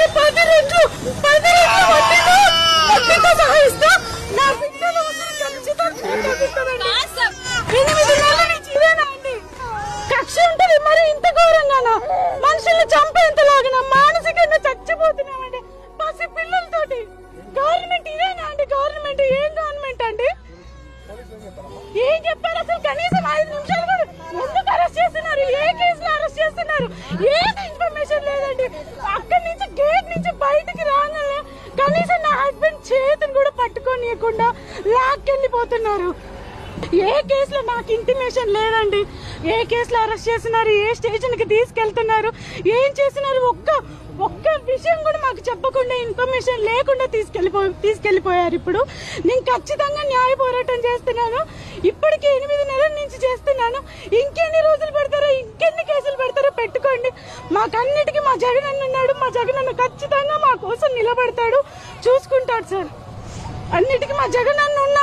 దానికి 10 రెట్లు వడ్డీతో సహాయిస్తా. నా బిడ్డల అవసరం ఖచ్చితంగా 8 నెలల నుంచి ఇదేనా అండి? కక్ష ఉంటది మరి ఇంత ఘోరంగానా? మనుషుల్ని చంపేంతలాగా మానసికంగా చచ్చిపోతున్నామండి పసి పిల్లలతోటి. గవర్నమెంట్ ఇదేనా అండి? గవర్నమెంట్ ఏం గవర్నమెంట్ అండి? ఏం చెప్పారు అసలు? కనీసం 5 నిమిషాలు కూడా ఎందుకు అరెస్ట్ చేస్తున్నారు? ఏ కేసులో అరెస్ట్ చేస్తున్నారు? ఏది ఇన్ఫర్మేషన్ లేదండి. అక్కడి నుంచి గేట్ నుంచి బయటికి రాగానే కనీసం నా హస్బెండ్ చేతిని కూడా పట్టుకోనియకుండా లాక్కెళ్ళిపోతున్నారు. ఏ కేసులో నాకు ఇంటిమేషన్ లేదండి. ఏ కేసులో అరెస్ట్ చేస్తున్నారు? ఏ స్టేషన్ కి తీసుకెళ్తున్నారు? ఏం చేస్తున్నారు? ఒక్క విషయం కూడా మాకు చెప్పకుండా, ఇన్ఫర్మేషన్ లేకుండా తీసుకెళ్లిపోయారు. ఇప్పుడు నేను ఖచ్చితంగా న్యాయ పోరాటం చేస్తున్నాను. ఇప్పటికి 8 నెలల నుంచి చేస్తున్నాను. ఇంకెన్ని రోజులు పెడతారో, ఇంకెన్ని కేసులు పెడతారో పెట్టుకోండి. మాకన్నిటికీ మా జగన్ అన్న ఉన్నాడు. మా జగన్ అన్న ఖచ్చితంగా మా కోసం నిలబడతాడు, చూసుకుంటాడు సార్. అన్నిటికీ మా జగన్ అన్న ఉన్నాడు.